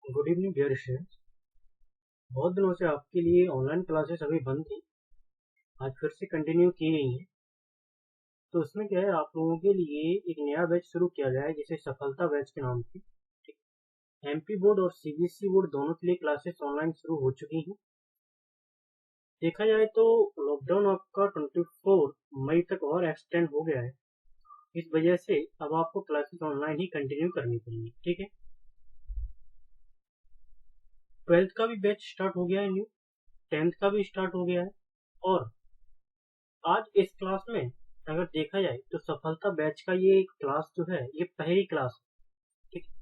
Good evening dear students. बहुत दिनों से आपके लिए ऑनलाइन क्लासेस अभी बंद थी, आज फिर से कंटिन्यू की गई हैं। तो उसमें क्या है, आप लोगों के लिए एक नया बैच शुरू किया गया है जिसे सफलता बैच के नाम से। एमपी बोर्ड और सीबीएसई बोर्ड दोनों के लिए क्लासेस ऑनलाइन शुरू हो चुकी हैं। देखा जाए तो लॉकडाउन आपका 24 मई तक और एक्सटेंड हो गया है। इस वजह से अब आपको क्लासेस ऑनलाइन ही कंटिन्यू करनी पड़ेगी। ठीक है, 12th का भी बैच स्टार्ट हो गया है, न्यू 10th का भी स्टार्ट हो गया है। और आज इस क्लास में अगर देखा जाए तो सफलता बैच का ये क्लास जो है ये पहली क्लास है। ठीक है,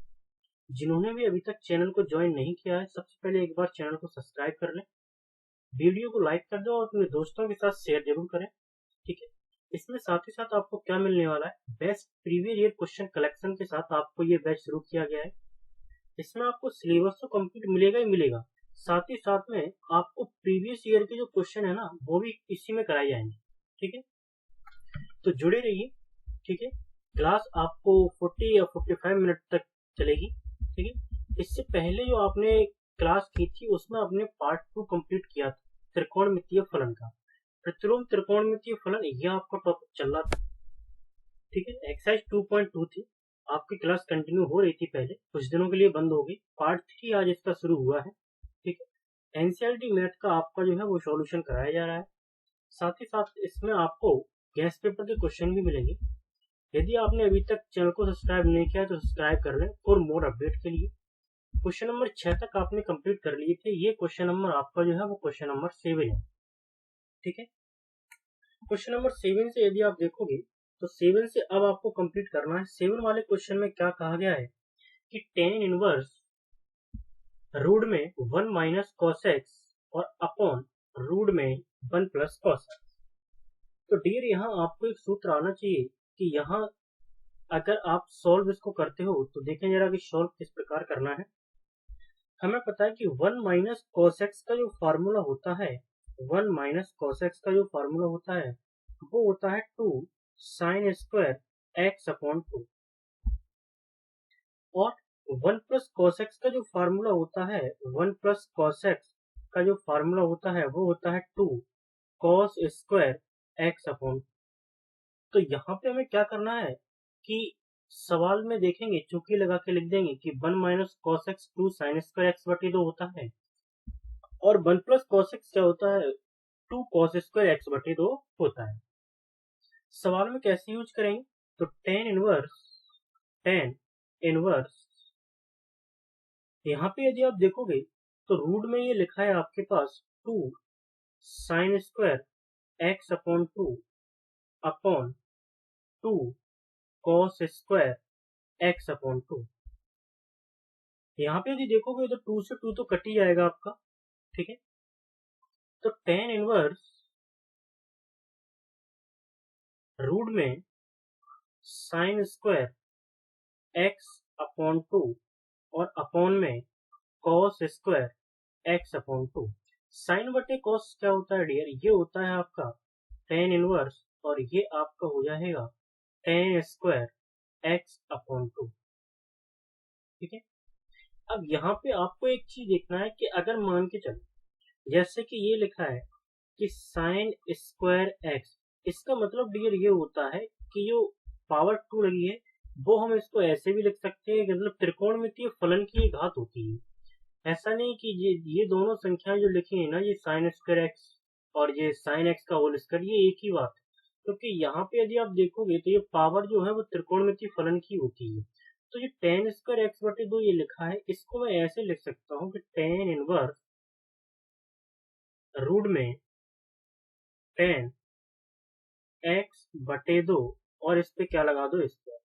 जिन्होंने भी अभी तक चैनल को ज्वाइन नहीं किया है सबसे पहले एक बार चैनल को सब्सक्राइब कर लें, वीडियो को लाइक कर दो और अपने दोस्तों के साथ शेयर जरूर करें। ठीक है, इसमें साथ ही साथ आपको क्या मिलने वाला है, best previous year question collection के साथ आपको ये बैच शुरू किया गया है। इसमें आपको सिलेबस तो कंप्लीट मिलेगा ही मिलेगा, साथ ही साथ में आपको प्रीवियस ईयर के जो क्वेश्चन है ना वो भी इसी में कराए जाएंगे। ठीक है, तो जुड़े रहिए। ठीक है, क्लास आपको 40 या 45 मिनट तक चलेगी। ठीक है, इससे पहले जो आपने क्लास की थी उसमें आपने पार्ट 2 कंप्लीट किया था, त्रिकोणमितीय फलन का। प्रतिलोम त्रिकोणमितीय फलन यह आपका टॉपिक चल रहा था। ठीक है, एक्सरसाइज 2.2 थी, आपकी क्लास कंटिन्यू हो रही थी, पहले कुछ दिनों के लिए बंद हो गई। पार्ट 3 आज इसका शुरू हुआ है। ठीक है, एनसीईआरटी मैथ का आपका जो है वो सॉल्यूशन कराया जा रहा है। साथ ही साथ इसमें आपको गैस पेपर के क्वेश्चन भी मिलेंगे। यदि आपने अभी तक चैनल को सब्सक्राइब नहीं किया तो सब्सक्राइब कर लें फॉर मोर अपडेट के लिए। क्वेश्चन नंबर 6 तक आपने कंप्लीट कर लिए थे, ये क्वेश्चन नंबर आपका जो है वो क्वेश्चन नंबर 7 है। ठीक है, क्वेश्चन नंबर 7 से यदि आप देखोगे तो 7 से अब आपको कंप्लीट करना है। 7 वाले क्वेश्चन में क्या कहा गया है कि टेन इनवर्स रूट में 1 माइनस कॉस एक्स और अपॉन रूट में 1 प्लस कॉस एक्स। तो डियर यहाँ आपको एक सूत्र आना चाहिए कि यहाँ अगर आप सॉल्व इसको करते हो तो देखें जरा कि सॉल्व किस प्रकार करना है। हमें पता है कि 1 माइनस कॉस एक्स का जो फार्मूला होता है, 1 माइनस कॉस एक्स का जो फार्मूला होता है वो होता है 2 साइन स्क्वायर एक्स अपॉन 2। और 1 प्लस कॉस एक्स का जो फार्मूला होता है, 1 प्लस कॉस एक्स का जो फार्मूला होता है वो होता है 2 कॉस स्क्वायर एक्स अपॉन। तो यहाँ पे हमें क्या करना है कि सवाल में देखेंगे चुकी लगा के लिख देंगे कि 1 minus cos x 2 sign square x बटे 2 होता है, और 1 प्लस कॉस एक्स क्या होता है, 2 कॉस स्क्वायर एक्स बटे 2 होता है। सवाल में कैसे यूज करेंगे, तो टेन इनवर्स यहाँ पे यदि आप देखोगे तो रूट में ये लिखा है आपके पास 2 sign square x upon 2 upon 2 cos square x upon 2। यहाँ पे यदि देखोगे तो 2 से 2 तो कट ही जाएगा आपका। ठीक है, तो टेन इनवर्स रूट में साइन स्क्वायर एक्स अपॉन 2 और अपॉन में cos square x upon 2। Sine बटे कॉस क्या होता है डियर, ये होता है आपका टेन इनवर्स, और ये आपका हो जाएगा टेन स्क्वायर एक्स अपॉन 2। ठीक है, अब यहाँ पे आपको एक चीज देखना है कि अगर मान के चलो जैसे कि ये लिखा है कि साइन स्क्वायर एक्स, इसका मतलब डियर ये होता है कि जो पावर 2 लगी है वो हम इसको ऐसे भी लिख सकते हैं, मतलब त्रिकोणमितीय फलन की घात होती है। ऐसा नहीं कि ये दोनों संख्याएं जो लिखी है ना, ये साइन स्क्वायर एक्स और ये साइन एक्स का होल स्क्वायर, ये एक ही बात है। क्योंकि यहाँ पे यदि आप देखोगे तो ये पावर जो है वो त्रिकोणमितीय फलन की होती है। तो ये टेन स्क्वायर एक्स बटे 2 ये लिखा है, इसको मैं ऐसे लिख सकता हूँ कि टेन इनवर्स रूट में टेन एक्स बटे 2 और इस पे क्या लगा दो, स्क्वायर।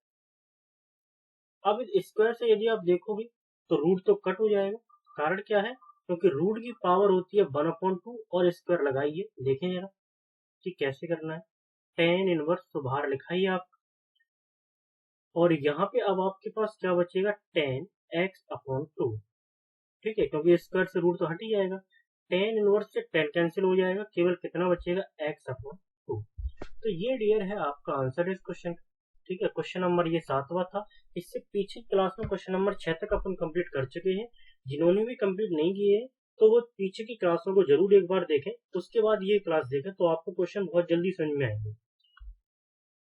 अब इस स्क्वायर से यदि आप देखोगे तो रूट तो कट हो जाएगा, कारण क्या है, क्योंकि रूट की पावर होती है 1/2 और स्क्वायर लगाइए, देखें जरा कि कैसे करना है। टेन इनवर्स तो बाहर लिखा ही आप, और यहाँ पे अब आपके पास क्या बचेगा, टेन एक्स अपॉन 2। ठीक है, क्योंकि स्क्वायर से रूट तो हट ही जाएगा, टेन इनवर्स से टेन कैंसिल हो जाएगा, केवल कितना बचेगा, एक्स अपॉन 2। तो ये डियर है आपका आंसर इस क्वेश्चन। ठीक है, क्वेश्चन नंबर ये 7वां था। इससे पीछे क्लास में क्वेश्चन नंबर 6 तक अपन कंप्लीट कर चुके हैं, जिन्होंने भी कंप्लीट नहीं किए हैं तो वो पीछे की क्लासों को जरूर एक बार देखें, उसके बाद ये क्लास देखें, तो आपको क्वेश्चन बहुत जल्दी समझ में आएंगे।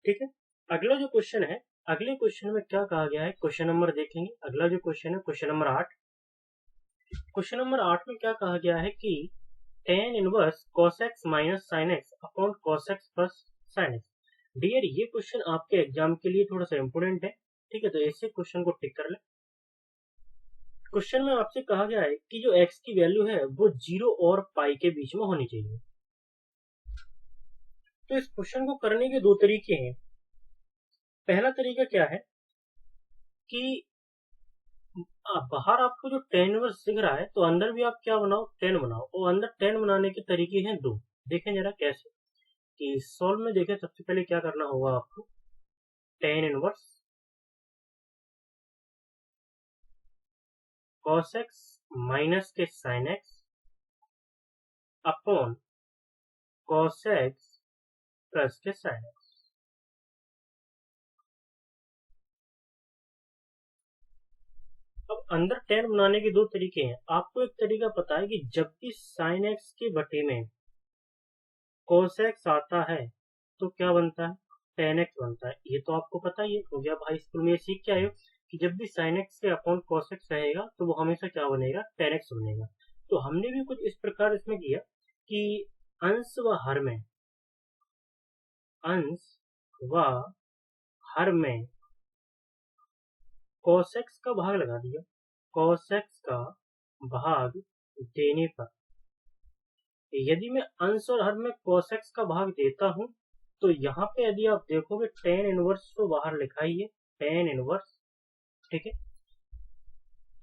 ठीक है, अगला जो क्वेश्चन है, अगले क्वेश्चन में क्या कहा गया है, क्वेश्चन नंबर देखेंगे। अगला जो क्वेश्चन है क्वेश्चन नंबर 8। क्वेश्चन नंबर 8 में क्या कहा गया है कि tan inverse cos x minus sin x upon cos x plus sin x। Dear, ये क्वेश्चन आपके एग्जाम के लिए थोड़ा सा इंपोर्टेंट है। ठीक है, तो ऐसे क्वेश्चन को टिक कर ले। क्वेश्चन में आपसे कहा गया है कि जो x की वैल्यू है वो 0 और पाई के बीच में होनी चाहिए। तो इस क्वेश्चन को करने के दो तरीके हैं। पहला तरीका क्या है कि बाहर आपको जो tan इनवर्स दिख रहा है, तो अंदर भी आप क्या बनाओ, tan बनाओ। और अंदर tan बनाने के तरीके हैं दो। देखें जरा कैसे, कि सॉल्व में देखें। सबसे पहले क्या करना होगा आपको, tan inverse cos x minus के sin x upon cos x plus के sin x। अब अंदर tan बनाने के दो तरीके हैं। आपको एक तरीका पता है कि जब भी sin x के बटे में cos x आता है तो क्या बनता है, tan x बनता है। ये तो आपको पता ही है, क्योंकि आप हाई स्कूल में ये सीख के आए हो कि जब भी sin x के अपॉन cos x रहेगा तो वो हमेशा क्या बनेगा, tan x बनेगा। तो हमने भी कुछ इस प्रकार इसमें किया कि अंश व हर में, अंश व हर में cos x का भाग लगा दिया। cos x का भाग देने पर, यदि मैं अंश और हर में cos x का भाग देता हूं, तो यहाँ पे यदि आप देखोगे tan इनवर्स तो बाहर लिखा ही है, tan इनवर्स। ठीक है,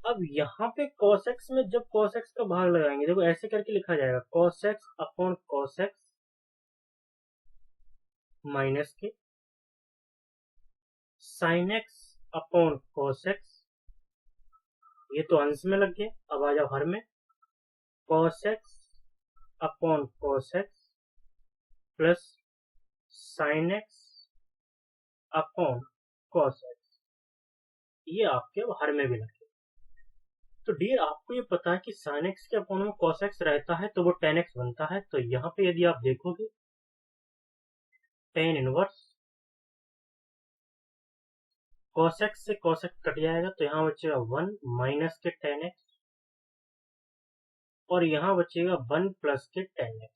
अब यहाँ पे cos x में जब cos x का भाग लगाएंगे, देखो ऐसे करके लिखा जाएगा, cos x upon cos x minus के sin x upon cos x। ये तो अंश में लग गया। अब आ जाओ हर में, cos x upon cos x plus sin x upon cos x। ये आपके अब हर में भी लग गया। तो डियर, आपको ये पता है कि sin x के अपॉन में cos x रहता है तो वो tan x बनता है। तो यहाँ पे यदि आप देखोगे tan इनवर्स cos x से cos x कट जाएगा, तो यहाँ बचेगा 1 माइनस के tan x, और यहाँ बचेगा 1 प्लस के tan x।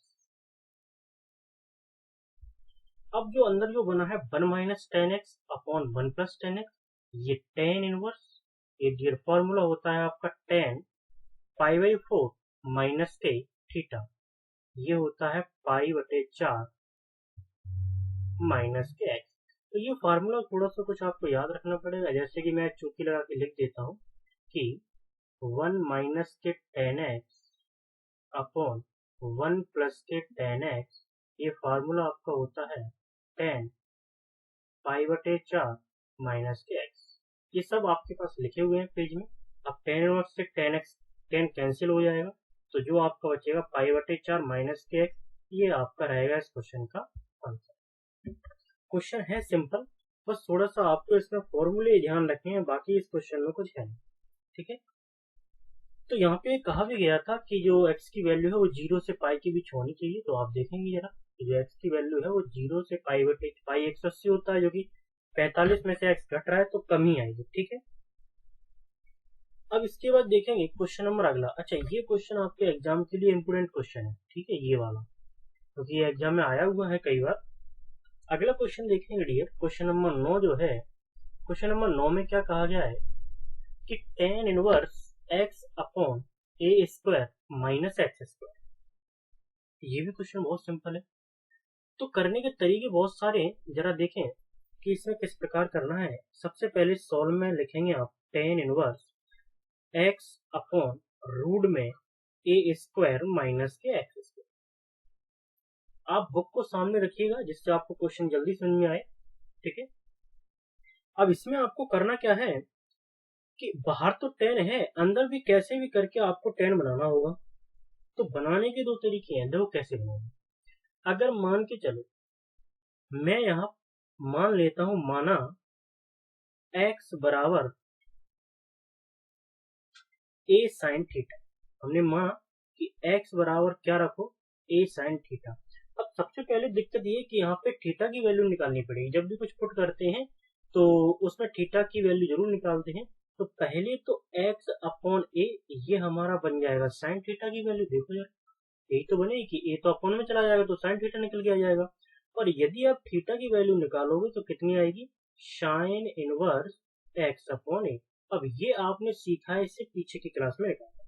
अब जो अंदर जो बना है 1 minus tan x upon 1 plus tan x, ये tan इनवर्स, ये डियर फॉर्मूला होता है आपका tan पाई बाई 4 माइनस के थीटा। ये होता है पाई बटे 4 माइनस के x। तो ये फार्मूला थोड़ा सा कुछ आपको याद रखना पड़ेगा। जैसे कि मैं चूंकि लगा के लिख देता हूँ कि 1 माइनस के tan x अपॉन 1 प्लस के tan x, ये फार्मूला आपका होता है tan पाई बटे 4 माइनस के x। ये सब आपके पास लिखे हुए हैं पेज में। अब tan इनवर्स से tan x, tan कैंसिल हो जाएगा, तो जो आपका बचेगा पाई बटे 4 माइनस के x। ये आपका रहेगा इस क्वेश्चन का आंसर। क्वेश्चन है सिंपल, बस थोड़ा सा आपको इसमें फॉर्मूले ध्यान रखने हैं, बाकी इस क्वेश्चन में कुछ है नहीं। ठीक है, तो यहाँ पे कहा भी गया था कि जो x की वैल्यू है वो 0 से पाई के बीच होनी चाहिए। तो आप देखेंगे जरा, जो x की वैल्यू है वो 0 से पाई बटे, पाई 180 होता है, जो कि 45 में से x घट रहा है तो कम ही आएगी। ठीक है, अब इसके बाद देखेंगे क्वेश्चन नंबर अगला। अच्छा, ये क्वेश्चन आपके एग्जाम के लिए इंपोर्टेंट क्वेश्चन है। ठीक है, ये वाला, क्योंकि ये एग्जाम में आया हुआ है कई बार। अगला क्वेश्चन देखेंगे डियर, क्वेश्चन नंबर 9 जो है, क्वेश्चन नंबर 9 में क्या कहा गया है कि tan इनवर्स x अपॉन ए स्क्वायर माइनस एक्स स्क्वायर। ये भी क्वेश्चन बहुत सिंपल है। तो करने के तरीके बहुत सारे हैं, जरा देखें कि इसमें किस प्रकार करना है। सबसे पहले सॉल्व में लिखेंगे आप tan inverse x upon root में ए स्क्वायर माइनस के एक्स स्क्वायर। आप बुक को सामने रखिएगा जिससे आपको क्वेश्चन जल्दी समझ में आए। ठीक है, अब इसमें आपको करना क्या है कि बाहर तो tan है, अंदर भी कैसे भी करके आपको tan बनाना होगा। तो बनाने के दो तरीके हैं, देखो कैसे बनाएंगे। अगर मान के चलो, मैं यहाँ मान लेता हूं, माना x बराबर ए साइन थीटा। हमने माना कि x बराबर क्या रखो, ए साइन थीटा। अब सबसे पहले दिक्कत ये कि यहाँ पे थीटा की वैल्यू निकालनी पड़ेगी। जब भी कुछ पुट करते हैं तो उसमें थीटा की वैल्यू जरूर निकालते हैं। तो पहले तो x अपॉन ए, ये हमारा बन जाएगा साइन थीटा की वैल्यू। देखो यार, यही तो बनेगी कि ए तो अपॉन में चला जाएगा तो साइन थीटा निकल के आ जाएगा। और यदि आप थीटा की वैल्यू निकालोगे तो कितनी आएगी, साइन इनवर्स एक्स अपॉन ए। अब ये आपने सीखा है इससे पीछे की क्लास में निकाला,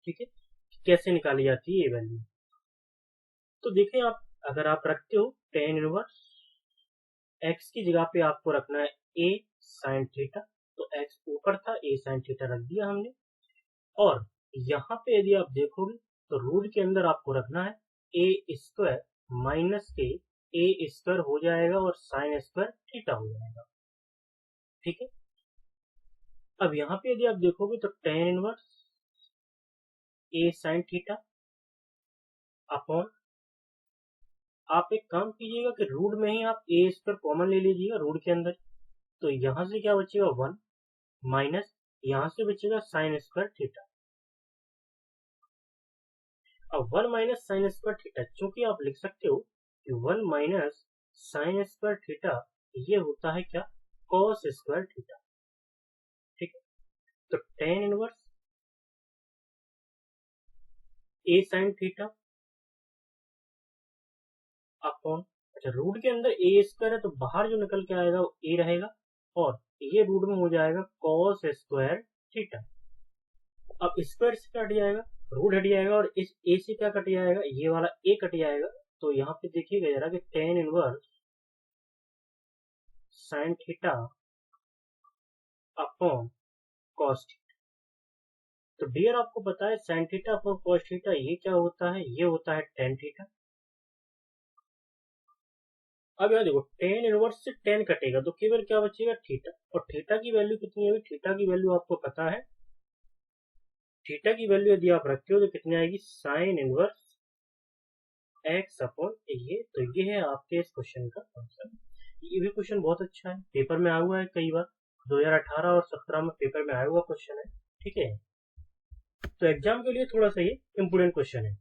ठीक है, कैसे निकाली जाती है ये वैल्यू। तो देखें आप, अगर आप रखते हो टेन इनवर्स एक्स की जगह पे आपको रखना है ए साइन थीटा, तो एक्स ऊपर था, ए साइन थीटा रख दिया हमने। और यहाँ पे यदि आप देखोगे तो रूट के अंदर आपको रखना है ए स्क्वायर माइनस के ए स्क्वायर हो जाएगा और साइन स्क्वायर थीटा हो जाएगा, ठीक है। अब यहाँ पे यदि आप देखोगे तो टेन इनवर्स ए साइन थीटा अपॉन, आप एक काम कीजिएगा कि रूट में ही आप ए स्क्वायर कॉमन ले लीजिएगा रूट के अंदर। तो यहाँ से क्या बचेगा, 1 माइनस यहाँ से बचेगा साइन स्क्वायर थीटा। अब 1 माइनस साइन स्क्वायर थीटा, चूंकि आप लिख सकते हो कि 1 माइनस साइन स्क्वायर थीटा ये होता है क्या, कॉस स्क्वायर थीटा, ठीक है। तो टेन इनवर्स ए साइन थीटा अपॉन, अच्छा रूट के अंदर ए स्क्वायर है तो बाहर जो निकल के आएगा वो ए रहेगा और ये रूट में हो जाएगा कॉस स्क्वायर थीटा। अब स्क्वायर से कट जाएगा, रूट हट जाएगा और इस ए से क्या कट जाएगा, ये वाला ए कट जाएगा। तो यहाँ पे देखिएगा जरा कि tan inverse sine theta upon cos theta. तो डियर आपको पता है sine theta upon cos theta ये क्या होता है, ये होता है टेन थीटा। अब यहाँ देखो टेन इनवर्स से टेन कटेगा तो केवल क्या बचेगा, थीटा। और थीटा की वैल्यू कितनी है, थीटा की वैल्यू आपको पता है, थीटा की वैल्यू यदि आप रखते हो तो कितनी आएगी, साइन इनवर्स एक्स अपॉन ये। तो ये है आपके इस क्वेश्चन का आंसर। ये भी क्वेश्चन बहुत अच्छा है, पेपर में आया हुआ है कई बार, 2018 और 17 में पेपर में आया हुआ क्वेश्चन है, ठीक है। तो एग्जाम के लिए थोड़ा सा ये इम्पोर्टेंट क्वेश्चन है।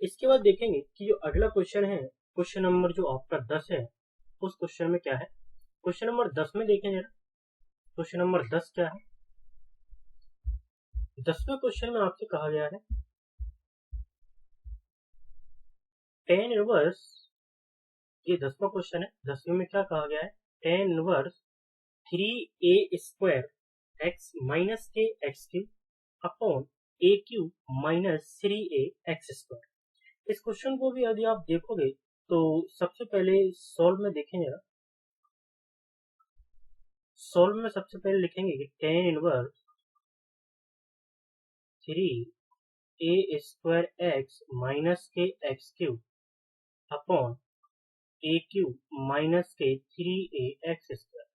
इसके बाद देखेंगे कि जो अगला क्वेश्चन है, क्वेश्चन नंबर जो आपका 10 है, उस क्वेश्चन में क्या है। क्वेश्चन नंबर 10 में देखें जरा, क्वेश्चन नंबर 10 क्या है। 10वें क्वेश्चन में आपसे कहा गया है टेन इनवर्स, ये 10वां क्वेश्चन है। 10वें में क्या कहा गया है, tan inverse 3a square x minus के x cube upon a cube minus 3a x square. इस क्वेश्चन को भी यदि आप देखोगे तो सबसे पहले सॉल्व में देखें जरा, सॉल्व में सबसे पहले लिखेंगे कि ten inverse 3a square x minus के x cube upon a cube minus के 3a एक्स स्क्वायर।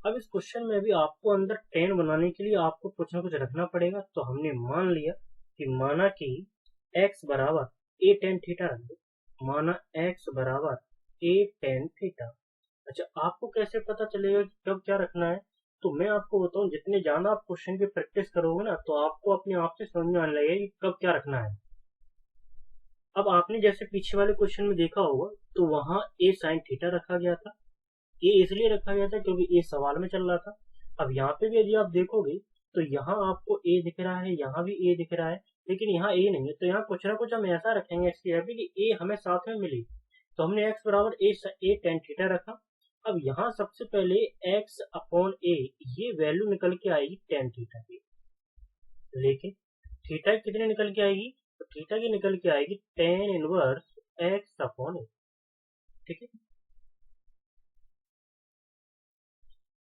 अब इस क्वेश्चन में भी आपको अंदर टेन बनाने के लिए आपको कुछ ना कुछ रखना पड़ेगा। तो हमने मान लिया कि माना कि x बराबर ए टेन थीटा रख दो, माना x बराबर ए टेन थीटा। अच्छा आपको कैसे पता चलेगा कि कब क्या रखना है, तो मैं आपको बताऊं, जितने ज्यादा आप क्वेश्चन की प्रैक्टिस करोगे ना तो आपको अपने आप से समझ में आने लगेगा कि कब क्या रखना है। अब आपने जैसे पीछे वाले क्वेश्चन में देखा होगा तो वहां ए साइन थीटा रखा गया था, ये इसलिए रखा गया था क्योंकि ये सवाल में चल रहा था। अब यहाँ पे भी यदि आप देखोगे तो यहाँ आपको ए दिख रहा है, यहाँ भी ए दिख रहा है, लेकिन यहाँ ए नहीं है। तो यहाँ कुछ ना कुछ हम ऐसा रखेंगे एक्स की जगह पे कि ए हमें साथ में मिले। तो हमने एक्स बराबर ए टेन थीटा रखा। अब यहाँ सबसे पहले एक्स अपॉन ए, ये वैल्यू निकल के आएगी टेन थीटा की, लेकिन थीटा कितनी निकल के आएगी, तो थीटा की निकल के आएगी टेन इनवर्स एक्स अपॉन ए, ठीक है।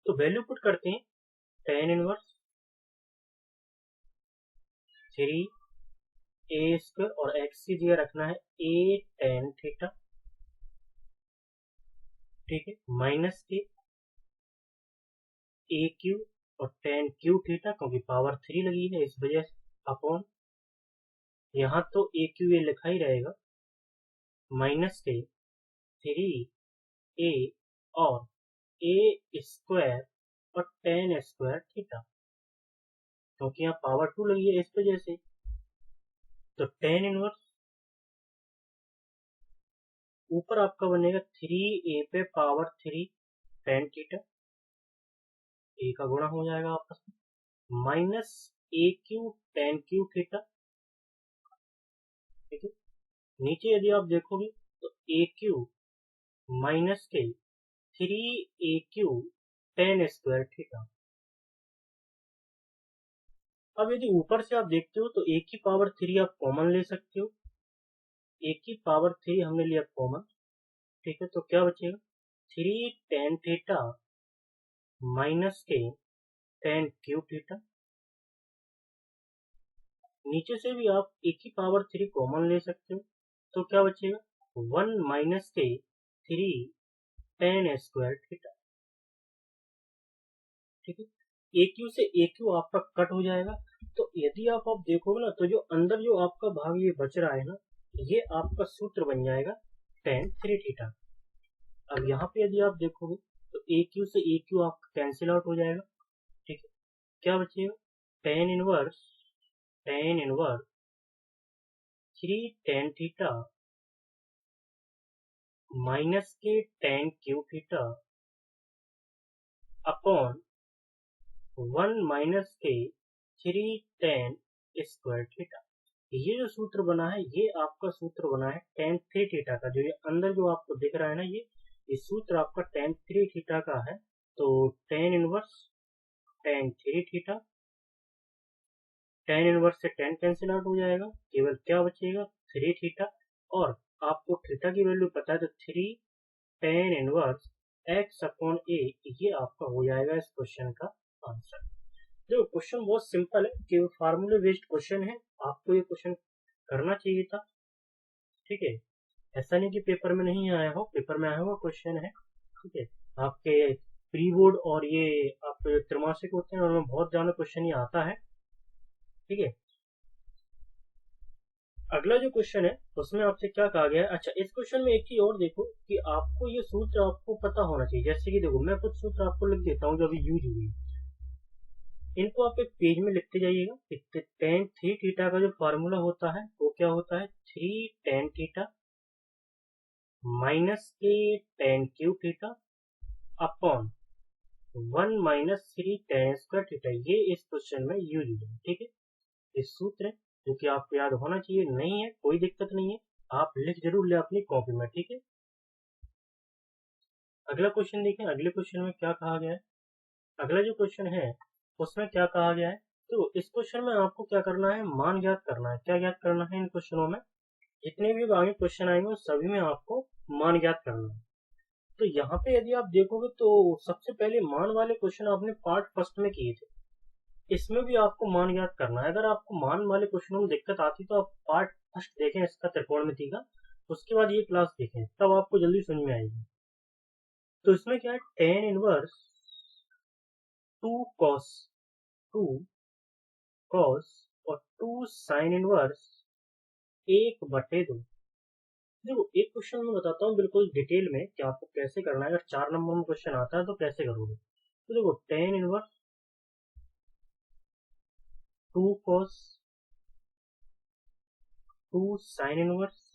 तो वैल्यू पुट करते हैं, टेन इनवर्स 3a स्क्वायर और x की जगह रखना है ए टेन थीटा, ठीक है, माइनस के ए क्यू और टेन क्यू थीटा, क्योंकि पावर 3 लगी है इस वजह से, अपॉन यहाँ तो ए क्यू ये लिखा ही रहेगा, माइनस के 3a और ए स्क्वायर और टेन स्क्वायर थीटा, क्योंकि यहाँ पावर 2 लगी है इस वजह से। तो टेन इनवर्स ऊपर आपका बनेगा 3a पे पावर 3 टेन थीटा, ए का गुणा हो जाएगा आपस में, माइनस ए क्यू टेन क्यू थीटा। ठीक है, नीचे यदि आप देखोगे तो ए क्यू माइनस के 3a Q ten square theta. अब यदि ऊपर से आप देखते हो तो ए की पावर 3 आप कॉमन ले सकते हो, ए की पावर 3 हमने लिया कॉमन। ठीक है, तो क्या बचेगा 3 टेन थीटा माइनस के टेन क्यू थीटा। नीचे से भी आप ए की पावर 3 कॉमन ले सकते हो, तो क्या बचेगा 1 माइनस के 3 टेन स्क्वायर थीटा। ठीक है, ए क्यू से ए क्यू आपका कट हो जाएगा। तो यदि आप देखोगे ना, तो जो अंदर जो आपका भाग ये बच रहा है ना, ये आपका सूत्र बन जाएगा टेन थ्री थीटा। अब यहाँ पे यदि आप देखोगे तो ए क्यू से ए क्यू आपका कैंसिल आउट हो जाएगा। ठीक है, क्या बचेगा tan inverse three tan theta minus के tan cube theta upon 1 minus के 3 टेन स्क्वायर थीटा। ये जो सूत्र बना है ये आपका सूत्र बना है टेन थ्री थीटा का। जो ये अंदर जो आपको दिख रहा है ना, ये सूत्र आपका टेन थ्री थीटा का है। तो tan inverse tan three theta, ten inverse से टेन कैंसिल आउट हो जाएगा, केवल क्या बचेगा थ्री थीटा। और आपको थीटा की वैल्यू पता है, तो three tan inverse x upon a, ये आपका हो जाएगा इस क्वेश्चन का आंसर। देखो क्वेश्चन बहुत सिंपल है, केवल फार्मूले बेस्ड क्वेश्चन है, आपको ये क्वेश्चन करना चाहिए था। ठीक है, ऐसा नहीं कि पेपर में नहीं आया हो, पेपर में आया हुआ क्वेश्चन है। ठीक है, आपके प्री बोर्ड और ये आपके त्रैमासिक होते हैं, उनमें बहुत ज्यादा क्वेश्चन ये आता है। ठीक है, अगला जो क्वेश्चन है उसमें आपसे क्या कहा गया है। अच्छा, इस क्वेश्चन में एक चीज और देखो कि आपको ये सूत्र आपको पता होना चाहिए। जैसे कि देखो, मैं कुछ सूत्र आपको लिख देता हूँ जो अभी यूज हुई, इनको आप एक पेज में लिखते जाइएगा। टेन थ्री थीटा का जो फॉर्मूला होता है वो क्या होता है, थ्री टेन थीटा माइनस के tan cube theta upon 1 minus three ten square theta. ये इस क्वेश्चन में यूज हुआ है। ठीक है, इस सूत्र है जो कि आपको याद होना चाहिए। नहीं है कोई दिक्कत नहीं है, आप लिख जरूर ले अपनी कॉपी में। ठीक है, अगला क्वेश्चन देखें। अगले क्वेश्चन में क्या कहा गया है, अगला जो क्वेश्चन है उसमें क्या कहा गया है। तो इस क्वेश्चन में आपको क्या करना है, मान ज्ञात करना है। क्या ज्ञात करना है इन क्वेश्चनों में, जितने भी आगे क्वेश्चन आएंगे सभी में आपको मान ज्ञात करना है। तो यहाँ पे यदि आप देखोगे तो सबसे पहले मान वाले क्वेश्चन आपने पार्ट फर्स्ट में किए थे, इसमें भी आपको मान ज्ञात करना है। अगर आपको मान वाले क्वेश्चनों में दिक्कत आती तो आप पार्ट फर्स्ट देखें इसका त्रिकोणमिति का, उसके बाद ये क्लास देखें, तब आपको जल्दी समझ में आएगी। तो इसमें क्या है, tan inverse two cos two cos और टू साइन इनवर्स एक बटे दो। देखो एक क्वेश्चन में बताता हूँ बिल्कुल डिटेल में कि आपको कैसे करना है। अगर 4 नंबर में क्वेश्चन आता है तो कैसे करोगे। तो देखो tan inverse two cos two sine inverse.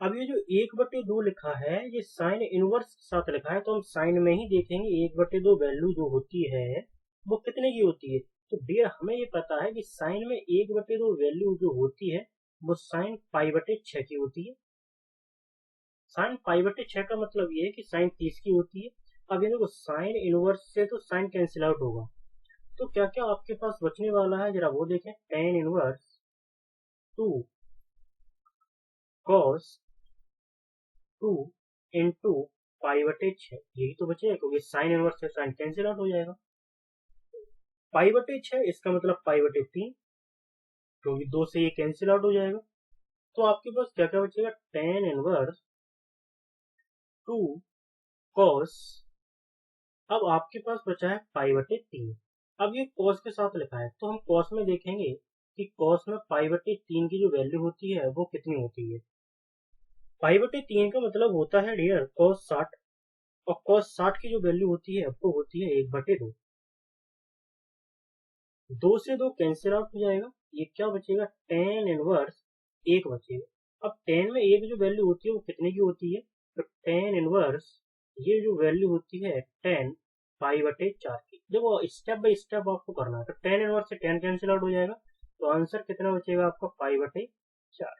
अब ये जो एक बटे दो लिखा है ये साइन इनवर्स के साथ लिखा है, तो हम साइन में ही देखेंगे एक बटे दो वैल्यू जो होती है वो कितने की होती है। तो डियर हमें ये पता है कि साइन में एक बटे दो वैल्यू जो होती है वो साइन पाई बटे 6 की होती है। साइन पाई बटे 6 का मतलब ये है कि साइन 30 की होती है। अब ये देखो साइन इनवर्स से तो साइन कैंसिल आउट होगा, तो क्या क्या आपके पास बचने वाला है जरा वो देखें। Tan inverse two cos two into pi बटे 6, यही तो बचेगा क्योंकि साइन इनवर्स से साइन कैंसिल आउट हो जाएगा। पाई बटे 6 इसका मतलब पाई बटे 3, क्योंकि 2 से ये कैंसिल आउट हो जाएगा। तो आपके पास क्या क्या बचेगा, टेन इनवर्स टू कॉस, अब आपके पास बचा है पाई बटे 3। अब ये कॉस के साथ लिखा है तो हम कॉस में देखेंगे कि कॉस में पाई बटे 3 की जो वैल्यू होती है वो कितनी होती है। पाई बटे 3 का मतलब होता है डियर कॉस 60, और cos 60 की जो वैल्यू होती है वो होती है 1/2। 2 से 2 कैंसिल आउट हो जाएगा, ये क्या बचेगा, tan इनवर्स 1 बचेगा। अब tan में एक जो वैल्यू होती है वो कितने की होती है, तो tan इनवर्स ये जो वैल्यू होती है tan π/4 की। देखो स्टेप बाय स्टेप आपको करना है, तो tan इनवर्स से tan कैंसिल आउट हो जाएगा, तो आंसर कितना बचेगा आपका π/4।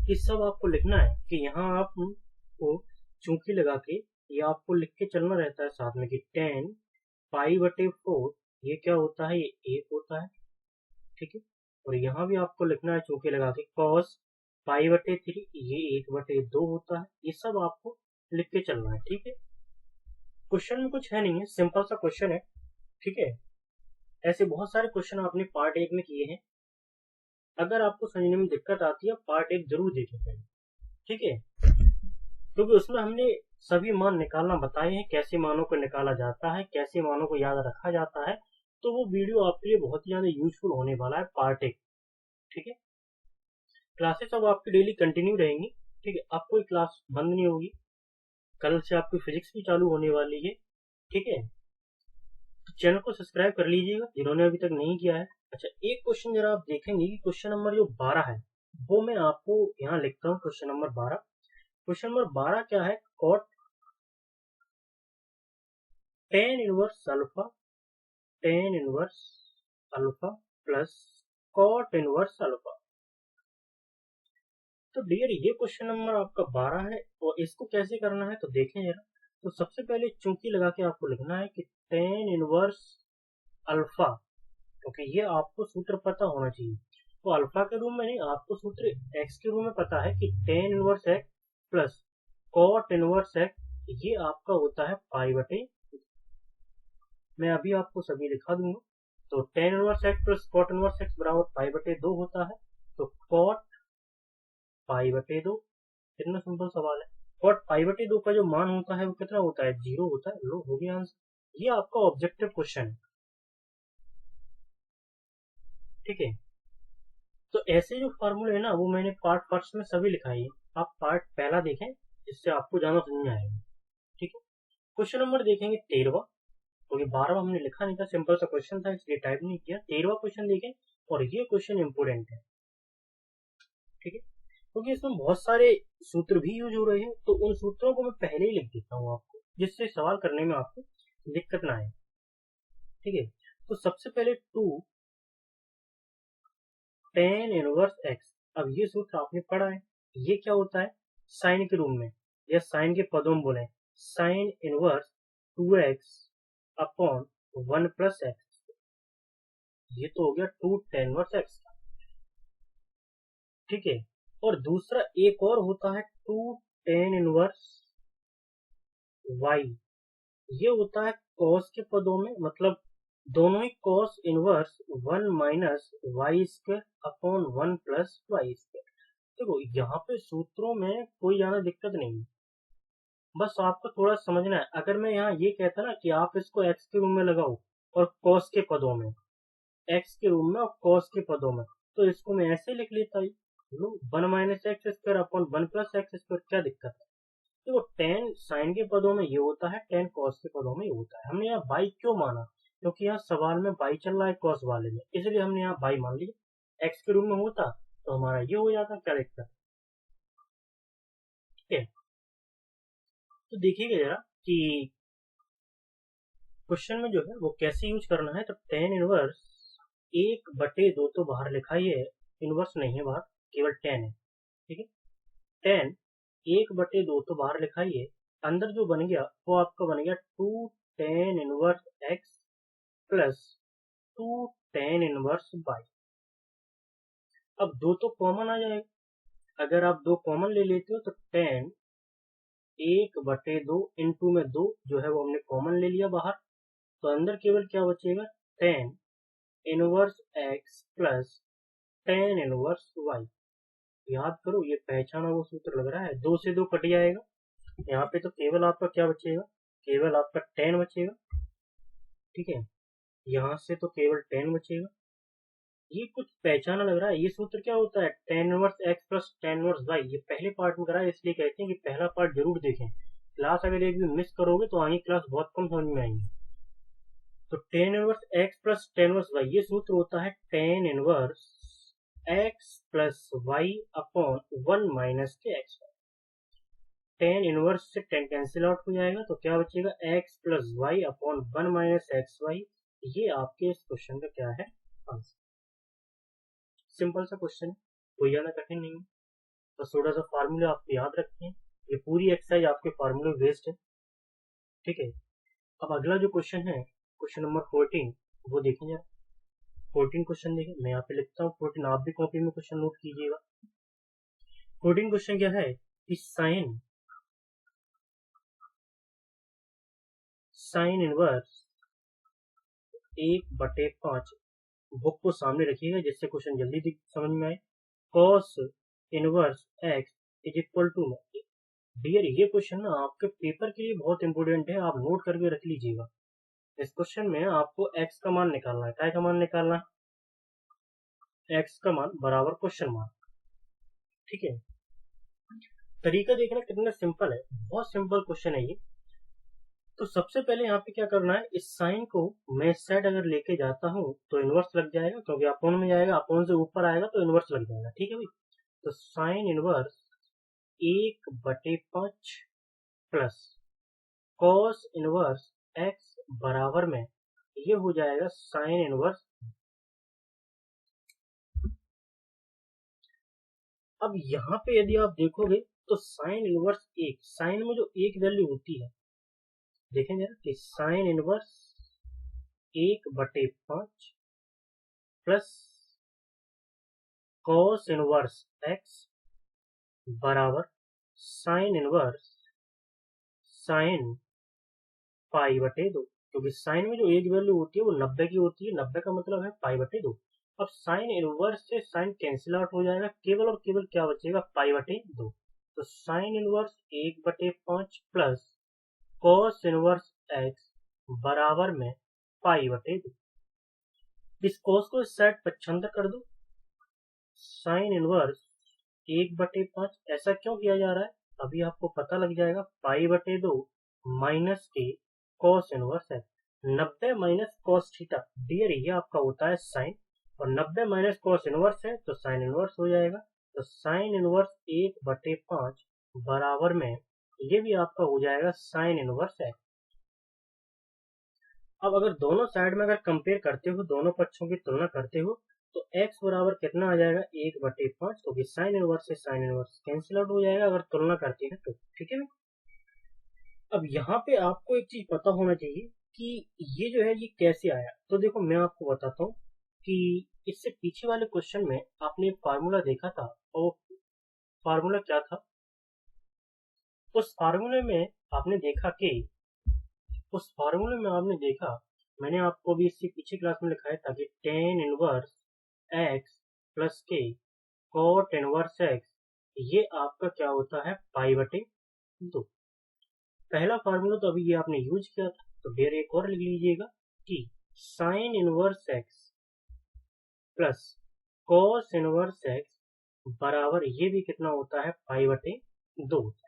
ये सब आपको लिखना है कि यहाँ आपको चूंकि लगा के ये आपको लिख के चलना रहता है साथ में कि tan π/4 ये क्या होता है, ये 1 होता है, ठीक है। और यहाँ भी आपको लिखना है चूंकि लगा के cos π/3 ये 1/2 होता है। ये सब आपको लिख के चलना है, ठीक है। क्वेश्चन में कुछ है नहीं है, सिंपल सा क्वेश्चन है, ठीक है। ऐसे बहुत सारे क्वेश्चन आपने पार्ट 1 में किए हैं। अगर आपको समझने में दिक्कत आती है पार्ट 1 जरूर देखें पहले, ठीक है, क्योंकि उसमें हमने सभी मान निकालना बताए हैं, कैसे मानों को निकाला जाता है, कैसे मानों को याद रखा जाता है। तो वो वीडियो आपके लिए बहुत ही ज्यादा यूजफुल होने वाला है पार्ट 1, ठीक है। क्लासेस अब आपकी डेली कंटिन्यू रहेंगी, ठीक है, अब कोई क्लास बंद नहीं होगी। कल से आपकी फिजिक्स भी चालू होने वाली है, ठीक है। तो चैनल को सब्सक्राइब कर लीजिएगा जिन्होंने अभी तक नहीं किया है। अच्छा, एक क्वेश्चन जरा आप देखेंगे कि क्वेश्चन नंबर जो 12 है वो मैं आपको यहाँ लिखता हूँ। क्वेश्चन नंबर 12, क्वेश्चन नंबर 12 क्या है, cot tan inverse alpha, tan inverse alpha plus cot inverse alpha. तो डियर ये क्वेश्चन नंबर आपका 12 है, और इसको कैसे करना है तो देखें जरा। तो सबसे पहले चूंकि लगा के आपको लिखना है कि tan इनवर्स अल्फा, क्योंकि ये आपको सूत्र पता होना चाहिए। तो अल्फा के रूप में नहीं, आपको सूत्र x के रूप में पता है कि tan inverse x plus cot inverse x ये आपका होता है π/, मैं अभी आपको सभी लिखा दूंगा। तो tan inverse x plus cot inverse x बराबर π/2 होता है। तो कॉट π/2, कितना सिंपल सवाल है। कॉट π/2 का जो मान होता है वो कितना होता है, 0 होता है। लो हो गया आंसर, ये आपका ऑब्जेक्टिव क्वेश्चन है, ठीक है। तो ऐसे जो फॉर्मूले है ना वो मैंने पार्ट फर्स्ट में सभी लिखाई है, आप पार्ट पहला देखें जिससे आपको ज्यादा समझ में आएगा, ठीक है। क्वेश्चन नंबर देखेंगे 13, क्योंकि 12 हमने लिखा नहीं था, सिंपल सा क्वेश्चन था इसलिए टाइप नहीं किया। 13वां क्वेश्चन देखें, और ये क्वेश्चन इंपोर्टेंट है, ठीक है, क्योंकि इसमें बहुत सारे सूत्र भी यूज हो रहे हैं। तो उन सूत्रों को मैं पहले ही लिख देता हूँ आपको, जिससे सवाल करने में आपको दिक्कत ना आए, ठीक है। तो सबसे पहले 2 tan इनवर्स x, अब ये सूत्र आपने पढ़ा है, ये क्या होता है, साइन के रूप में या साइन के पदों में बोले, sine inverse 2x upon 1 plus x, ये तो हो गया 2 tan इनवर्स x, ठीक है। और दूसरा एक और होता है 2 tan इनवर्स y, ये होता है cos के पदों में, मतलब दोनों ही cos inverse 1 minus y square upon 1 plus y square. देखो यहाँ पे सूत्रों में कोई ज्यादा दिक्कत नहीं है, बस आपको थोड़ा समझना है। अगर मैं यहाँ ये कहता ना कि आप इसको x के रूप में लगाओ और cos के पदों में, x के रूप में और cos के पदों में, तो इसको मैं ऐसे लिख लेता ही, 1 minus x square upon 1 plus x square, क्या दिक्कत है। देखो tan साइन के पदों में ये होता है, tan cos के पदों में ये होता है। हमने यहाँ बाई क्यों माना, क्योंकि यहाँ सवाल में बाई चल रहा है cos वाले में, इसलिए हमने यहाँ बाई मान लिया। x के रूप में होता तो हमारा ये हो जाता, क्या दिक्कत है, ठीक है। तो देखिएगा जरा कि क्वेश्चन में जो है वो कैसे यूज करना है। तो tan इनवर्स 1/2 तो बाहर लिखा ही है, इनवर्स नहीं है बाहर, केवल tan है, ठीक है। tan 1/2 तो बाहर लिखा ही है, अंदर जो बन गया वो आपका बन गया 2 tan inverse x plus 2 tan inverse y। अब दो तो कॉमन आ जाएगा, अगर आप दो कॉमन ले लेते हो तो tan 1/2 इंटू में 2 जो है वो हमने कॉमन ले लिया बाहर, तो अंदर केवल क्या बचेगा, tan inverse x plus tan inverse y। याद करो, ये पहचाना वो सूत्र लग रहा है, 2 से 2 कट जाएगा, यहाँ पे तो केवल आपका क्या बचेगा, केवल आपका tan बचेगा, ठीक है। यहाँ से तो केवल tan बचेगा, ये कुछ पहचाना लग रहा है। ये सूत्र क्या होता है, tan inverse x plus tan inverse y, ये पहले पार्ट में करा है इसलिए कहते हैं कि पहला पार्ट जरूर देखें, क्लास अगर एक भी मिस करोगे तो आगे क्लास बहुत कम समझ में आएंगी। तो tan inverse x plus tan inverse y, ये सूत्र होता है tan inverse x plus y upon 1 minus के एक्स। टेन इनवर्स से टेन कैंसिल आउट हो जाएगा तो क्या बचेगा, x plus y upon 1 minus x y. ये आपके इस क्वेश्चन का क्या है, आंसर। सिंपल सा क्वेश्चन है, कोई ज्यादा कठिन नहीं है। बस थोड़ा सा फार्मूला आप याद रखें, ये पूरी एक्सरसाइज आपके फार्मूले बेस्ड है, ठीक है। अब अगला जो क्वेश्चन है, क्वेश्चन नंबर 14, वो देखें जरा। 14 क्वेश्चन देखें, मैं यहाँ पे लिखता हूँ 14, आप भी कॉपी में क्वेश्चन नोट कीजिएगा। 14 क्वेश्चन क्या है कि साइन इनवर्स 1/5, बुक को सामने रखिएगा जिससे क्वेश्चन जल्दी समझ में आए। Cos inverse x is equal to, dear ये क्वेश्चन ना आपके पेपर के लिए बहुत इंपोर्टेंट है, आप नोट करके रख लीजिएगा। इस क्वेश्चन में आपको एक्स का मान निकालना है। क्या का मान निकालना है, एक्स का मान बराबर क्वेश्चन मार्क, ठीक है। तरीका देखना कितना सिंपल है, बहुत सिंपल क्वेश्चन है ये। तो सबसे पहले यहाँ पे क्या करना है, इस साइन को मैं साइड अगर लेके जाता हूँ तो इनवर्स लग जाएगा, क्योंकि अपोन में जाएगा, अपोन से ऊपर आएगा तो इनवर्स लग जाएगा, ठीक है भाई। तो sine inverse 1/5 plus cos inverse x बराबर में ये हो जाएगा साइन इनवर्स। अब यहाँ पे यदि आप देखोगे तो साइन इनवर्स एक, साइन में जो एक वैल्यू होती है, देखें जरा कि sine inverse 1/5 plus cos inverse x बराबर साइन इनवर्स साइन π/2, क्योंकि साइन में जो एक वैल्यू होती है वो 90 की होती है, 90 का मतलब है π/2। अब साइन इनवर्स से साइन कैंसिल आउट हो जाएगा, केवल और केवल क्या बचेगा, π/2। तो sine inverse 1/5 plus cos inverse x बराबर में π/2। इस कॉस को इस साइड पक्षांतर कर दो, साइन इनवर्स 1/5, ऐसा क्यों किया जा रहा है अभी आपको पता लग जाएगा, π/2 माइनस के कॉस इनवर्स है। 90 माइनस कॉस थीटा, डियर ये आपका होता है साइन, और 90 माइनस कॉस इनवर्स है तो साइन इनवर्स हो जाएगा। तो साइन इनवर्स 1/5 बराबर में ये भी आपका हो जाएगा साइन इनवर्स है। अब अगर दोनों साइड में अगर कंपेयर करते हो, दोनों पक्षों की तुलना करते हो, तो x बराबर कितना आ जाएगा, 1/5, क्योंकि साइन इनवर्स से साइन इनवर्स कैंसिल आउट हो जाएगा अगर तुलना करते हैं तो, ठीक है। अब यहाँ पे आपको एक चीज पता होना चाहिए कि ये जो है ये कैसे आया। तो देखो मैं आपको बताता हूँ कि इससे पीछे वाले क्वेश्चन में आपने एक फार्मूला देखा था, और फार्मूला क्या था, उस फार्मूले में आपने देखा कि मैंने आपको भी इससे पीछे क्लास में लिखाया था कि टेन इनवर्स एक्स प्लस के कॉट इनवर्स एक्स, ये आपका क्या होता है, π/2। पहला फार्मूला तो अभी ये आपने यूज किया था, तो फिर एक और लिख लीजिएगा कि sine inverse x plus cos inverse x बराबर ये भी कितना होता है, π/2 होता है।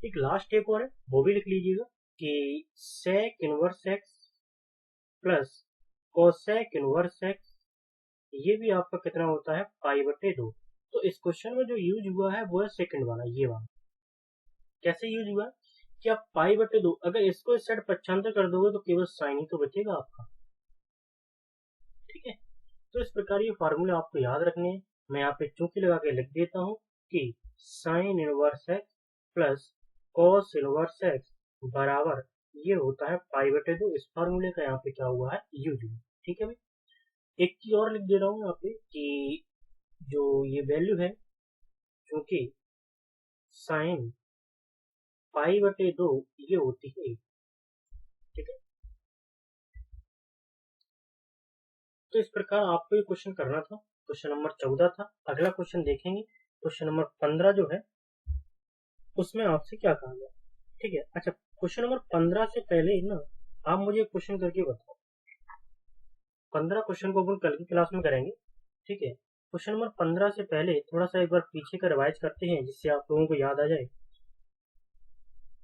एक लास्ट एक और है, वो भी लिख लीजिएगा कि sec inverse x plus cosec inverse x, ये भी आपका कितना होता है, π/2। तो इस क्वेश्चन में जो यूज हुआ है वो है सेकंड वाला, ये वाला। कैसे यूज हुआ है कि आप π/2, अगर इसको इस साइड पक्षांतर कर दोगे तो केवल साइन ही तो बचेगा आपका, ठीक है। तो इस प्रकार ये फार्मूले आपको याद रखने हैं। मैं यहाँ पे चूंकि लगा के लिख देता हूँ कि sine inverse x plus cos inverse x बराबर ये होता है π/2। इस फार्मूले का यहाँ पे क्या हुआ है, यूज हुआ, ठीक है भाई। एक चीज और लिख दे रहा हूँ यहाँ पे कि जो ये वैल्यू है, क्योंकि साइन π/2 ये होती है, ठीक है। तो इस प्रकार आपको ये क्वेश्चन करना था, क्वेश्चन नंबर 14 था। अगला क्वेश्चन देखेंगे, क्वेश्चन नंबर 15 जो है उसमें आपसे क्या कहा गया, ठीक है। अच्छा, क्वेश्चन नंबर 15 से पहले ना आप मुझे क्वेश्चन करके बताओ। 15 क्वेश्चन को अपन कल की क्लास में करेंगे, ठीक है। क्वेश्चन नंबर 15 से पहले थोड़ा सा एक बार पीछे का रिवाइज करते हैं जिससे आप लोगों को याद आ जाए।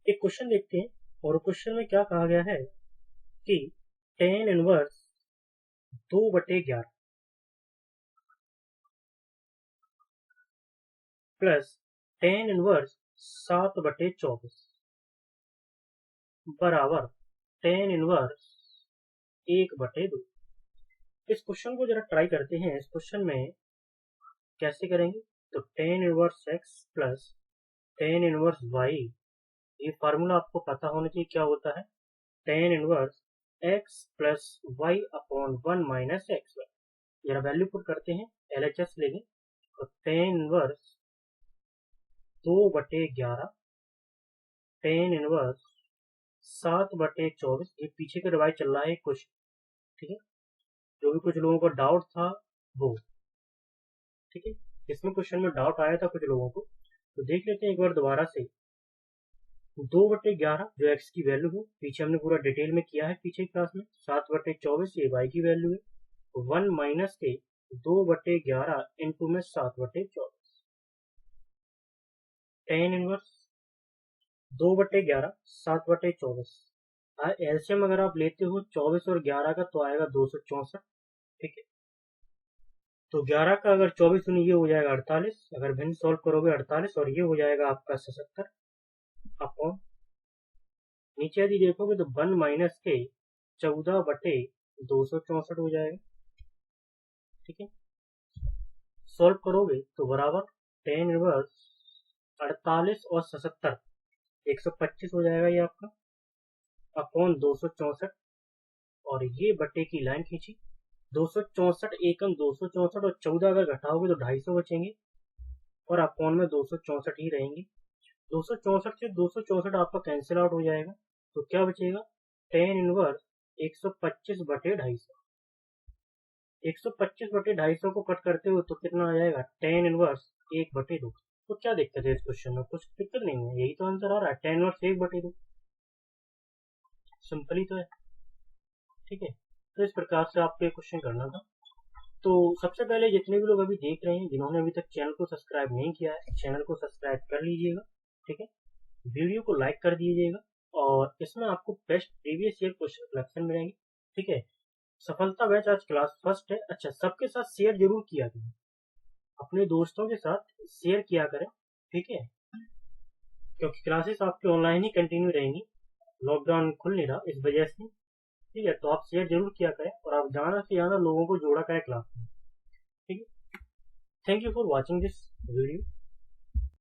एक क्वेश्चन देखते हैं, और क्वेश्चन में क्या कहा गया है कि tan inverse 2/11 plus tan inverse 7/24 बराबर tan इनवर्स 1/2। इस क्वेश्चन को जरा ट्राई करते हैं। इस क्वेश्चन में कैसे करेंगे, तो tan inverse x plus tan inverse y, ये फार्मूला आपको पता होना चाहिए क्या होता है, tan inverse x plus y upon 1 minus x y. जरा वैल्यू पुट करते हैं, LHS लेंगे, तो tan इनवर्स 2/11 tan इनवर्स 7/24, ये पीछे का रिवाइज चल रहा है क्वेश्चन, ठीक है, जो भी कुछ लोगों को डाउट था वो, ठीक है, इसमें क्वेश्चन में डाउट आया था कुछ लोगों को, तो देख लेते हैं एक बार दोबारा से। 2/11 जो x की वैल्यू है, पीछे हमने पूरा डिटेल में किया है पीछे क्लास में। 7/24 ये y की वैल्यू है, 1 माइनस के 2/11 इंटू में 7/24 tan इनवर्स 2/11 7/24। एलसीएम अगर आप लेते हो 24 और 11 का तो आएगा 264, ठीक है, तो 11 का अगर 24 सुनिए ये हो जाएगा 48, अगर भिन्न सॉल्व करोगे 48, और ये हो जाएगा आपका 77 अपॉन, नीचे यदि देखोगे तो 1 माइनस के 14/264 हो जाएगा, ठीक है, सॉल्व करोगे तो बराबर tan इनवर्स 48 और 77 125 हो जाएगा ये आपका, अपॉन 264, और ये बटे की लाइन खींची, 264 एकम 264, और 14 अगर घटाओगे तो 250 बचेंगे, और अपॉन में 264 ही रहेंगे। 264 से 264 आपका कैंसिल आउट हो जाएगा, तो क्या बचेगा, tan इनवर्स 125/250। 125/250 को कट करते हो तो कितना आ जाएगा, tan इनवर्स 1/2। तो क्या दिक्कत है इस क्वेश्चन में, कुछ दिक्कत नहीं है, यही तो आंसर आ रहा है, tan इनवर्स 1/2, सिंपल ही तो है, ठीक है। तो इस प्रकार से आपको ये क्वेश्चन करना था। तो सबसे पहले जितने भी लोग अभी देख रहे हैं, जिन्होंने अभी तक चैनल को सब्सक्राइब नहीं किया है, चैनल को सब्सक्राइब कर लीजिएगा, ठीक है, वीडियो को लाइक कर दीजिएगा, और इसमें आपको best previous year question collection मिलेंगे, ठीक है। सफलता बैच आज क्लास फर्स्ट है। अच्छा, सबके साथ शेयर जरूर किया करें, अपने दोस्तों के साथ शेयर किया करें, ठीक है, क्योंकि क्लासेस आपकी ऑनलाइन ही कंटिन्यू रहेंगी, लॉकडाउन खुल नहीं रहा इस वजह से, ठीक है, तो आप शेयर जरूर किया करें, और आप ज़्यादा से ज़्यादा लोगों को जोड़ा करें क्लास में, ठीक है। Thank you for watching this video.